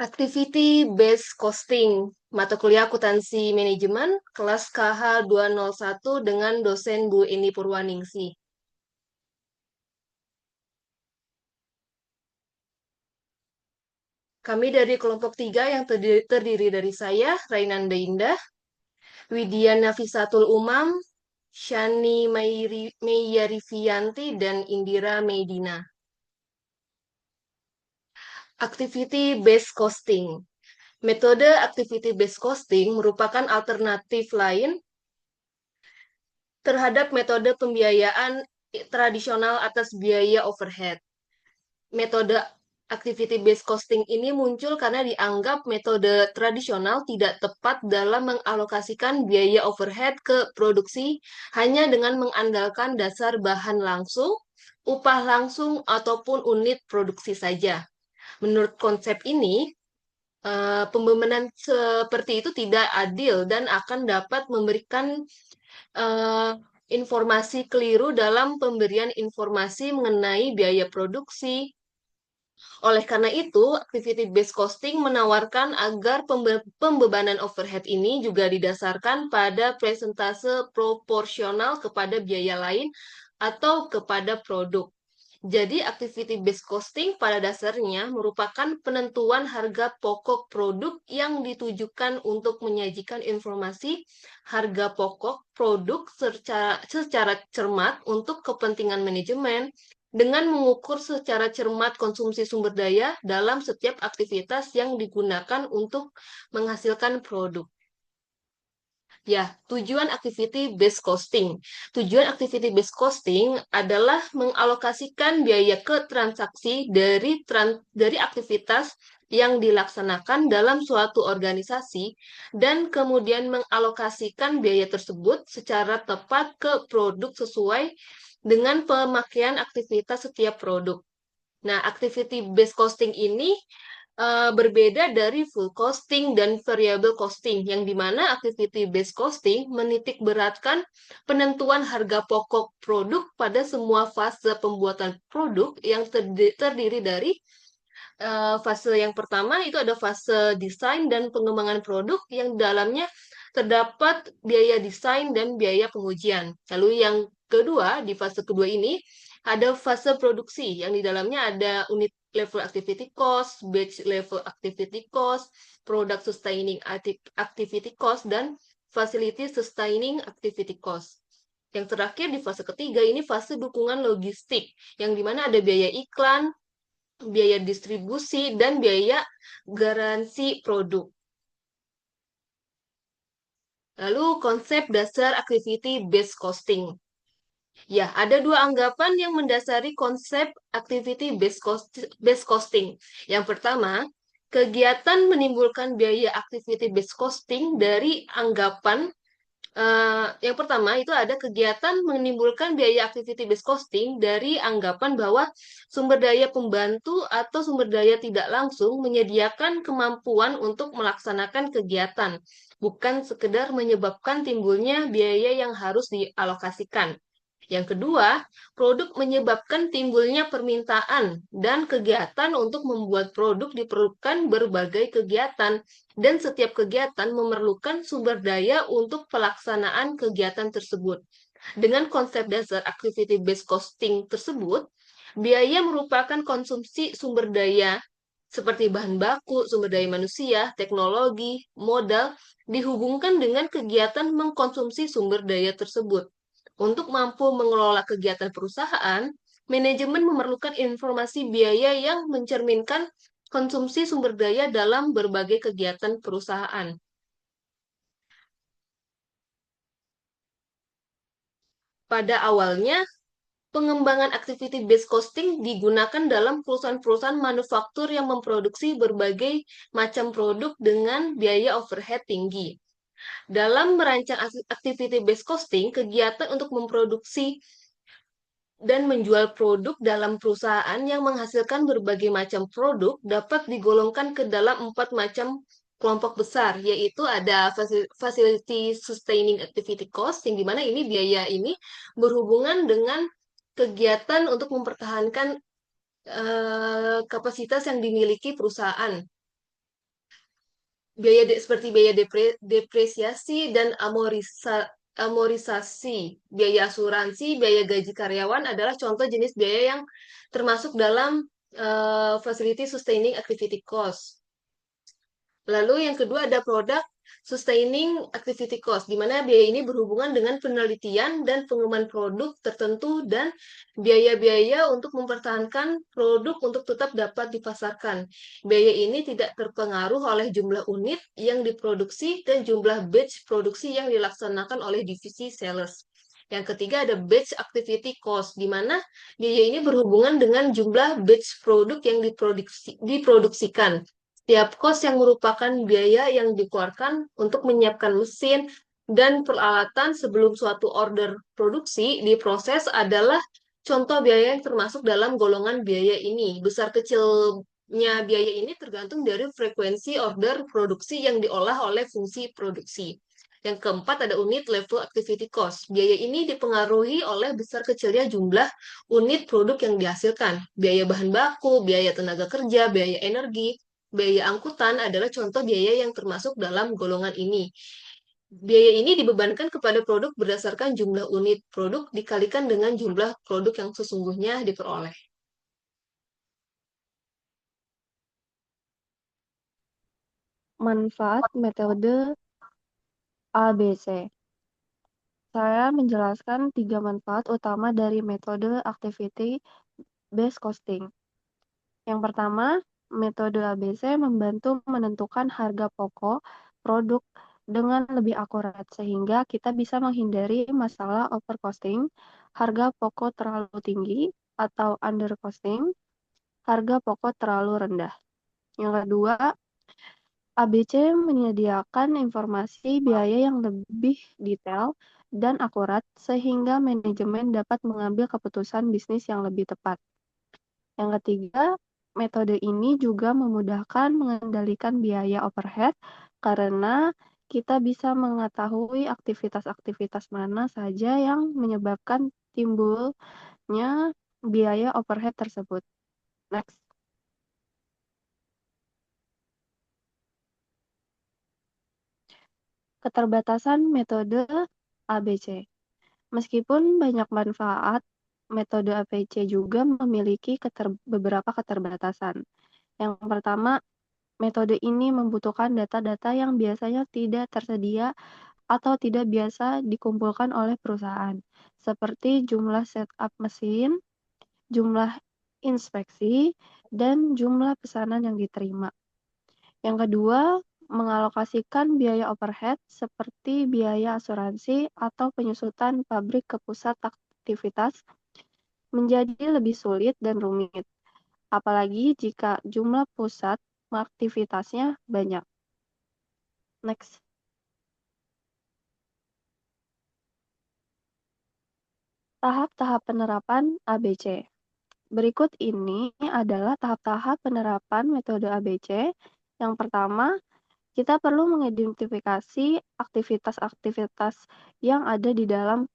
Activity Based Costing, mata kuliah akuntansi manajemen, kelas KH 201 dengan dosen Bu Eni Purwaningsih. Kami dari kelompok 3 yang terdiri dari saya, Rainanda Indah, Widya Nafisatul Umam, Shani Meyarifianti, dan Indira Medina. Activity Based Costing. Metode Activity Based Costing merupakan alternatif lain terhadap metode pembiayaan tradisional atas biaya overhead. Metode activity based costing ini muncul karena dianggap metode tradisional tidak tepat dalam mengalokasikan biaya overhead ke produksi hanya dengan mengandalkan dasar bahan langsung, upah langsung, ataupun unit produksi saja. Menurut konsep ini, pembebanan seperti itu tidak adil dan akan dapat memberikan eh, informasi keliru dalam pemberian informasi mengenai biaya produksi. Oleh karena itu, activity based costing menawarkan agar pembebanan overhead ini juga didasarkan pada presentase proporsional kepada biaya lain atau kepada produk. Jadi, activity based costing pada dasarnya merupakan penentuan harga pokok produk yang ditujukan untuk menyajikan informasi harga pokok produk secara cermat untuk kepentingan manajemen dengan mengukur secara cermat konsumsi sumber daya dalam setiap aktivitas yang digunakan untuk menghasilkan produk. Ya, tujuan activity based costing. Tujuan activity based costing adalah mengalokasikan biaya ke transaksi dari aktivitas yang dilaksanakan dalam suatu organisasi dan kemudian mengalokasikan biaya tersebut secara tepat ke produk sesuai dengan pemakaian aktivitas setiap produk. Nah, activity based costing ini berbeda dari full costing dan variable costing, yang dimana activity based costing menitik beratkan penentuan harga pokok produk pada semua fase pembuatan produk yang terdiri dari fase yang pertama itu ada fase desain dan pengembangan produk yang dalamnya terdapat biaya desain dan biaya pengujian. Lalu yang kedua, di fase kedua ini ada fase produksi yang di dalamnya ada unit level activity cost, batch level activity cost, product sustaining activity cost, dan facility sustaining activity cost. Yang terakhir di fase ketiga ini fase dukungan logistik, yang dimana ada biaya iklan, biaya distribusi, dan biaya garansi produk. Lalu konsep dasar activity based costing. Ya, ada dua anggapan yang mendasari konsep activity based costing. Yang pertama, kegiatan menimbulkan biaya activity based costing dari anggapan yang pertama itu ada kegiatan menimbulkan biaya activity based costing dari anggapan bahwa sumber daya pembantu atau sumber daya tidak langsung menyediakan kemampuan untuk melaksanakan kegiatan, bukan sekedar menyebabkan timbulnya biaya yang harus dialokasikan. Yang kedua, produk menyebabkan timbulnya permintaan dan kegiatan untuk membuat produk diperlukan berbagai kegiatan, dan setiap kegiatan memerlukan sumber daya untuk pelaksanaan kegiatan tersebut. Dengan konsep dasar activity based costing tersebut, biaya merupakan konsumsi sumber daya seperti bahan baku, sumber daya manusia, teknologi, modal, dihubungkan dengan kegiatan mengkonsumsi sumber daya tersebut. Untuk mampu mengelola kegiatan perusahaan, manajemen memerlukan informasi biaya yang mencerminkan konsumsi sumber daya dalam berbagai kegiatan perusahaan. Pada awalnya, pengembangan activity based costing digunakan dalam perusahaan-perusahaan manufaktur yang memproduksi berbagai macam produk dengan biaya overhead tinggi. Dalam merancang activity based costing, kegiatan untuk memproduksi dan menjual produk dalam perusahaan yang menghasilkan berbagai macam produk dapat digolongkan ke dalam 4 macam kelompok besar, yaitu ada facility sustaining activity cost, yang dimana ini biaya ini berhubungan dengan kegiatan untuk mempertahankan kapasitas yang dimiliki perusahaan. seperti biaya depresiasi dan amorisasi, biaya asuransi, biaya gaji karyawan adalah contoh jenis biaya yang termasuk dalam facility sustaining activity cost. Lalu yang kedua ada product sustaining activity cost, di mana biaya ini berhubungan dengan penelitian dan pengembangan produk tertentu dan biaya-biaya untuk mempertahankan produk untuk tetap dapat dipasarkan. Biaya ini tidak terpengaruh oleh jumlah unit yang diproduksi dan jumlah batch produksi yang dilaksanakan oleh divisi sales. Yang ketiga ada batch activity cost, di mana biaya ini berhubungan dengan jumlah batch produk yang diproduksikan. Setiap kos yang merupakan biaya yang dikeluarkan untuk menyiapkan mesin dan peralatan sebelum suatu order produksi diproses adalah contoh biaya yang termasuk dalam golongan biaya ini. Besar kecilnya biaya ini tergantung dari frekuensi order produksi yang diolah oleh fungsi produksi. Yang keempat ada unit level activity cost. Biaya ini dipengaruhi oleh besar kecilnya jumlah unit produk yang dihasilkan. Biaya bahan baku, biaya tenaga kerja, biaya energi, biaya angkutan adalah contoh biaya yang termasuk dalam golongan ini. Biaya ini dibebankan kepada produk berdasarkan jumlah unit produk dikalikan dengan jumlah produk yang sesungguhnya diperoleh. Manfaat metode ABC. Saya menjelaskan tiga manfaat utama dari metode activity based costing. Yang pertama, metode ABC membantu menentukan harga pokok produk dengan lebih akurat sehingga kita bisa menghindari masalah overcosting, harga pokok terlalu tinggi atau undercosting, harga pokok terlalu rendah. Yang kedua, ABC menyediakan informasi biaya yang lebih detail dan akurat sehingga manajemen dapat mengambil keputusan bisnis yang lebih tepat. Yang ketiga, metode ini juga memudahkan mengendalikan biaya overhead karena kita bisa mengetahui aktivitas-aktivitas mana saja yang menyebabkan timbulnya biaya overhead tersebut. Next. Keterbatasan metode ABC. Meskipun banyak manfaat, metode ABC juga memiliki beberapa keterbatasan. Yang pertama, metode ini membutuhkan data-data yang biasanya tidak tersedia atau tidak biasa dikumpulkan oleh perusahaan, seperti jumlah setup mesin, jumlah inspeksi, dan jumlah pesanan yang diterima. Yang kedua, mengalokasikan biaya overhead seperti biaya asuransi atau penyusutan pabrik ke pusat aktivitas menjadi lebih sulit dan rumit, apalagi jika jumlah pusat aktivitasnya banyak. Next. Tahap-tahap penerapan ABC. Berikut ini adalah tahap-tahap penerapan metode ABC. Yang pertama, kita perlu mengidentifikasi aktivitas-aktivitas yang ada di dalam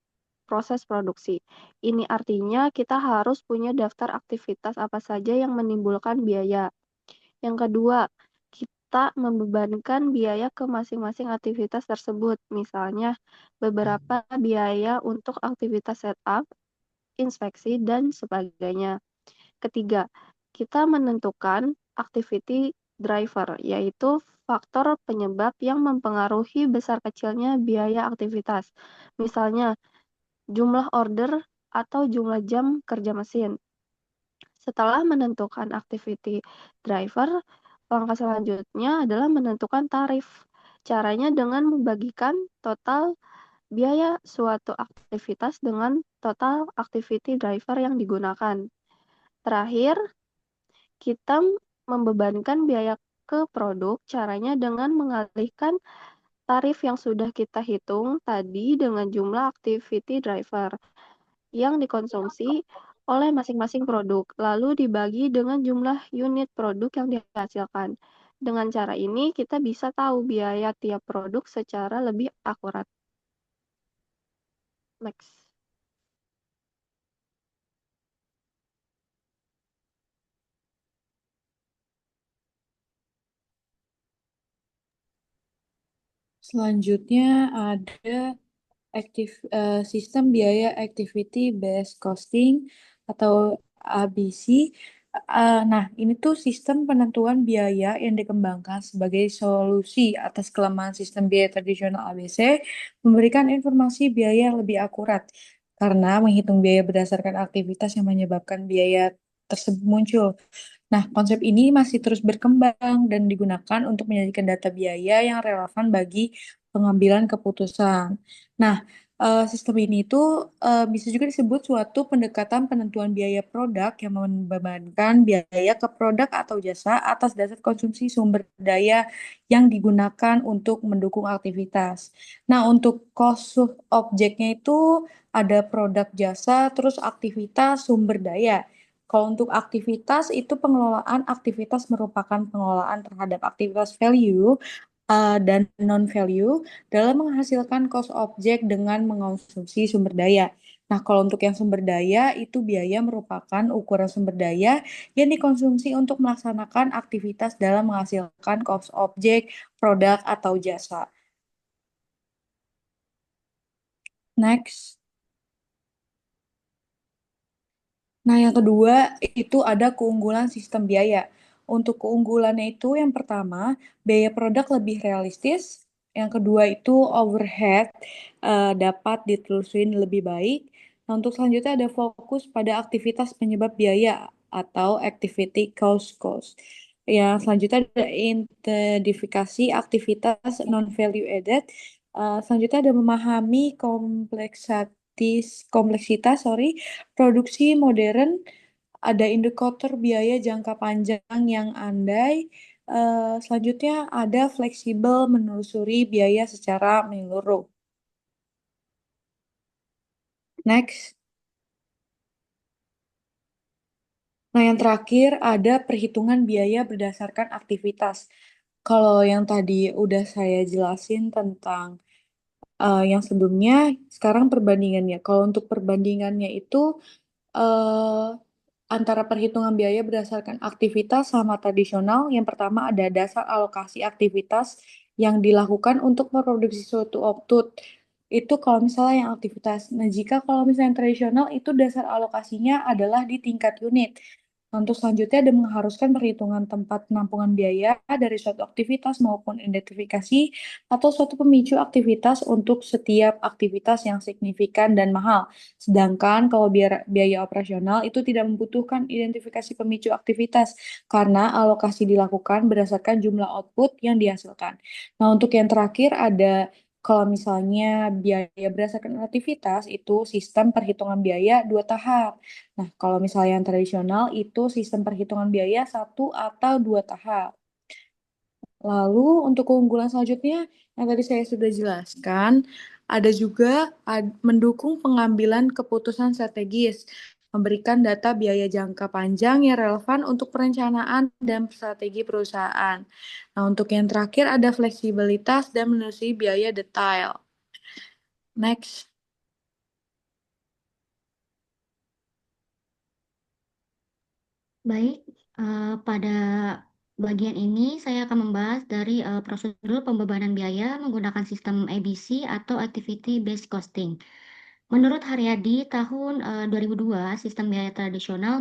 proses produksi. Ini artinya kita harus punya daftar aktivitas apa saja yang menimbulkan biaya. Yang kedua, kita membebankan biaya ke masing-masing aktivitas tersebut. Misalnya, beberapa biaya untuk aktivitas setup, inspeksi, dan sebagainya. Ketiga, kita menentukan activity driver, yaitu faktor penyebab yang mempengaruhi besar kecilnya biaya aktivitas. Misalnya, jumlah order atau jumlah jam kerja mesin. Setelah menentukan activity driver, langkah selanjutnya adalah menentukan tarif. Caranya dengan membagikan total biaya suatu aktivitas dengan total activity driver yang digunakan. Terakhir, kita membebankan biaya ke produk, caranya dengan mengalihkan tarif yang sudah kita hitung tadi dengan jumlah activity driver yang dikonsumsi oleh masing-masing produk, lalu dibagi dengan jumlah unit produk yang dihasilkan. Dengan cara ini, kita bisa tahu biaya tiap produk secara lebih akurat. Next. Selanjutnya ada sistem biaya activity based costing atau ABC. Nah, ini tuh sistem penentuan biaya yang dikembangkan sebagai solusi atas kelemahan sistem biaya tradisional ABC, memberikan informasi biaya yang lebih akurat karena menghitung biaya berdasarkan aktivitas yang menyebabkan biaya tersebut muncul. Nah, konsep ini masih terus berkembang dan digunakan untuk menyajikan data biaya yang relevan bagi pengambilan keputusan. Nah, sistem ini tuh bisa juga disebut suatu pendekatan penentuan biaya produk yang membebankan biaya ke produk atau jasa atas dasar konsumsi sumber daya yang digunakan untuk mendukung aktivitas. Nah, untuk cost objeknya itu ada produk jasa, terus aktivitas sumber daya. Kalau untuk aktivitas itu pengelolaan aktivitas merupakan pengelolaan terhadap aktivitas value dan non-value dalam menghasilkan cost objek dengan mengonsumsi sumber daya. Nah, kalau untuk yang sumber daya itu biaya merupakan ukuran sumber daya yang dikonsumsi untuk melaksanakan aktivitas dalam menghasilkan cost objek, produk atau jasa. Next. Nah, yang kedua itu ada keunggulan sistem biaya. Untuk keunggulannya itu yang pertama, biaya produk lebih realistis. Yang kedua itu overhead dapat ditelusuri lebih baik. Nah, untuk selanjutnya ada fokus pada aktivitas penyebab biaya atau activity cause cost. Yang selanjutnya ada identifikasi aktivitas non-value added. Selanjutnya ada memahami kompleksitas, sorry, produksi modern, ada indikator biaya jangka panjang yang andai. Selanjutnya ada fleksibel menelusuri biaya secara menyeluruh. Next. Nah, yang terakhir ada perhitungan biaya berdasarkan aktivitas. Kalau yang tadi udah saya jelasin tentang yang sebelumnya, sekarang perbandingannya. Kalau untuk perbandingannya itu eh, antara perhitungan biaya berdasarkan aktivitas sama tradisional. Yang pertama ada dasar alokasi aktivitas yang dilakukan untuk memproduksi suatu output. Itu kalau misalnya yang aktivitas. Nah, jika kalau misalnya yang tradisional itu dasar alokasinya adalah di tingkat unit. Nah, untuk selanjutnya ada mengharuskan perhitungan tempat penampungan biaya dari suatu aktivitas maupun identifikasi atau suatu pemicu aktivitas untuk setiap aktivitas yang signifikan dan mahal. Sedangkan kalau biaya operasional itu tidak membutuhkan identifikasi pemicu aktivitas karena alokasi dilakukan berdasarkan jumlah output yang dihasilkan. Nah, untuk yang terakhir ada kalau misalnya biaya berdasarkan aktivitas itu sistem perhitungan biaya dua tahap. Nah, kalau misalnya yang tradisional itu sistem perhitungan biaya satu atau dua tahap. Lalu untuk keunggulan selanjutnya yang tadi saya sudah jelaskan, ada juga mendukung pengambilan keputusan strategis, memberikan data biaya jangka panjang yang relevan untuk perencanaan dan strategi perusahaan. Nah, untuk yang terakhir ada fleksibilitas dan menelusuri biaya detail. Next. Baik, pada bagian ini saya akan membahas dari prosedur pembebanan biaya menggunakan sistem ABC atau Activity Based Costing. Menurut Haryadi, tahun 2002, sistem biaya tradisional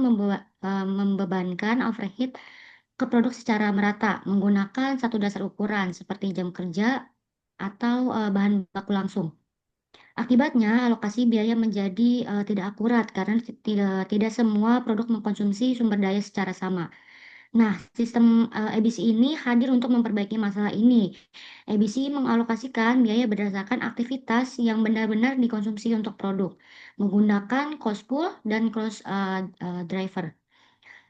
membebankan overhead ke produk secara merata menggunakan satu dasar ukuran seperti jam kerja atau bahan baku langsung. Akibatnya, alokasi biaya menjadi tidak akurat karena tidak semua produk mengkonsumsi sumber daya secara sama. Nah, sistem ABC ini hadir untuk memperbaiki masalah ini. ABC mengalokasikan biaya berdasarkan aktivitas yang benar-benar dikonsumsi untuk produk, menggunakan cost pool dan cost driver.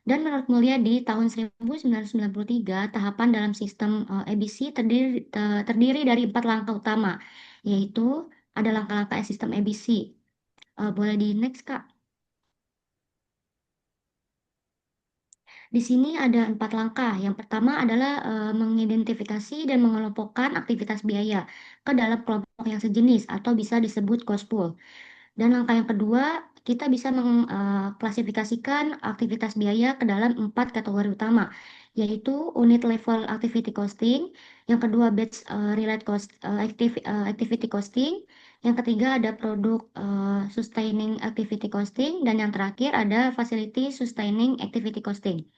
Dan menurut Mulyadi, tahun 1993, tahapan dalam sistem ABC terdiri dari 4 langkah utama, yaitu ada langkah-langkah sistem ABC. Boleh di next, Kak. Di sini ada 4 langkah. Yang pertama adalah mengidentifikasi dan mengelompokkan aktivitas biaya ke dalam kelompok yang sejenis atau bisa disebut cost pool. Dan langkah yang kedua, kita bisa mengklasifikasikan aktivitas biaya ke dalam 4 kategori utama, yaitu unit level activity costing. Yang kedua batch relate cost activity costing. Yang ketiga ada produk sustaining activity costing, dan yang terakhir ada facility sustaining activity costing.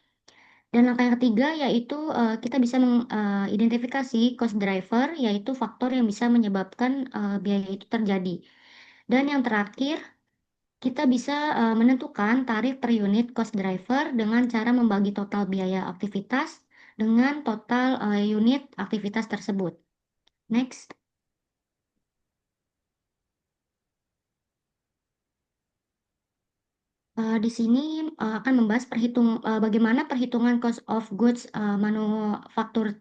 Dan langkah yang ketiga yaitu kita bisa mengidentifikasi cost driver, yaitu faktor yang bisa menyebabkan biaya itu terjadi. Dan yang terakhir, kita bisa menentukan tarif per unit cost driver dengan cara membagi total biaya aktivitas dengan total unit aktivitas tersebut. Next. Di sini akan membahas bagaimana perhitungan cost of goods manufaktur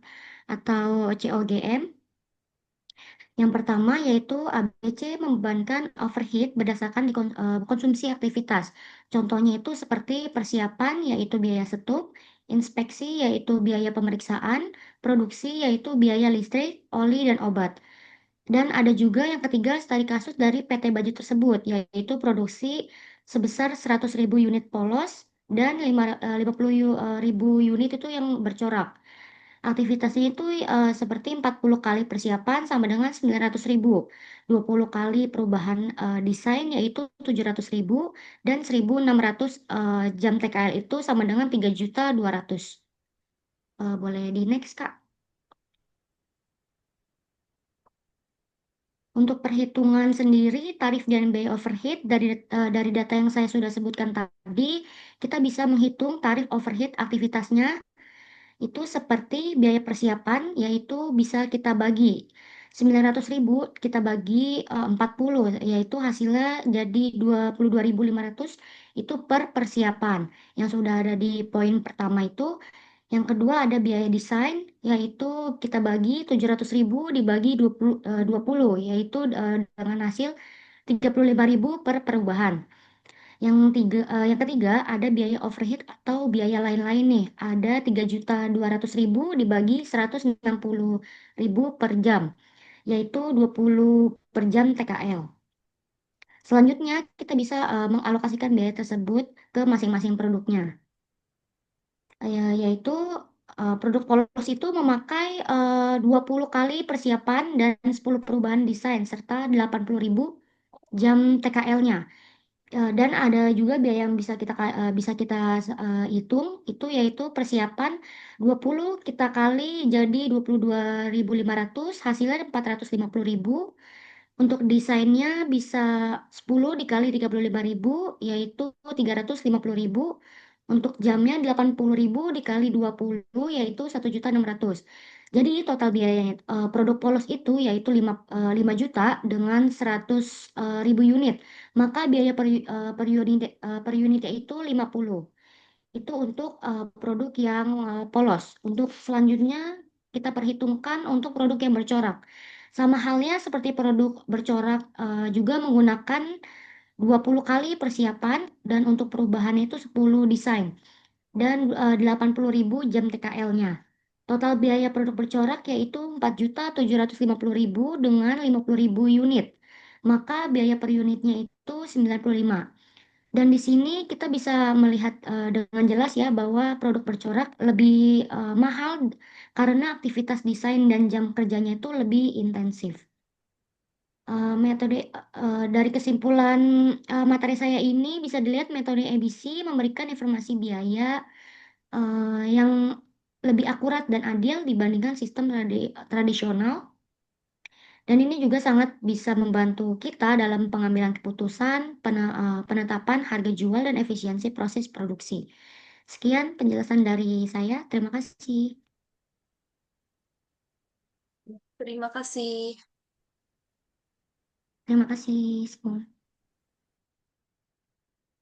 atau COGM. Yang pertama yaitu ABC membebankan overhead berdasarkan konsumsi aktivitas. Contohnya itu seperti persiapan yaitu biaya setup, inspeksi yaitu biaya pemeriksaan, produksi yaitu biaya listrik, oli, dan obat. Dan ada juga yang ketiga studi kasus dari PT Baju tersebut, yaitu produksi sebesar 100.000 unit polos dan 50.000 unit itu yang bercorak. Aktivitasnya itu seperti 40 kali persiapan sama dengan 900.000, 20 kali perubahan desain yaitu 700.000, dan 1.600 jam TKL itu sama dengan 3.200.000. Boleh di next, Kak. Untuk perhitungan sendiri, tarif dan biaya overhead dari data yang saya sudah sebutkan tadi, kita bisa menghitung tarif overhead aktivitasnya itu seperti biaya persiapan, yaitu bisa kita bagi 900.000 kita bagi 40, yaitu hasilnya jadi 22.500 itu per persiapan yang sudah ada di poin pertama itu. Yang kedua ada biaya desain, yaitu kita bagi 700.000 dibagi 20, yaitu dengan hasil 35.000 per perubahan. Yang ketiga ada biaya overhead atau biaya lain-lain nih. Ada 3.200.000 dibagi 160.000 per jam, yaitu 20 per jam TKL. Selanjutnya kita bisa mengalokasikan biaya tersebut ke masing-masing produknya. Yaitu produk polos itu memakai 20 kali persiapan dan 10 perubahan desain serta 80.000 jam TKL-nya. Dan ada juga biaya yang bisa kita hitung itu yaitu persiapan 20 kita kali jadi 22.500, hasilnya 450.000. Untuk desainnya bisa 10 dikali 35.000 yaitu 350.000. Untuk jamnya 80.000 dikali 20 yaitu 1.600.000. Jadi total biayanya produk polos itu yaitu 5 juta dengan 100.000 unit. Maka biaya per unitnya itu 50. Itu untuk produk yang polos. Untuk selanjutnya kita perhitungkan untuk produk yang bercorak. Sama halnya seperti produk bercorak juga menggunakan 20 kali persiapan dan untuk perubahannya itu 10 desain dan 80.000 jam TKL-nya. Total biaya produk bercorak yaitu 4.750.000 dengan 50.000 unit. Maka biaya per unitnya itu 95. Dan di sini kita bisa melihat dengan jelas ya bahwa produk bercorak lebih mahal karena aktivitas desain dan jam kerjanya itu lebih intensif. Metode dari kesimpulan materi saya ini bisa dilihat metode ABC memberikan informasi biaya yang lebih akurat dan adil dibandingkan sistem tradisional. Dan ini juga sangat bisa membantu kita dalam pengambilan keputusan, penetapan harga jual, dan efisiensi proses produksi. Sekian penjelasan dari saya. Terima kasih. Terima kasih. Terima kasih semua.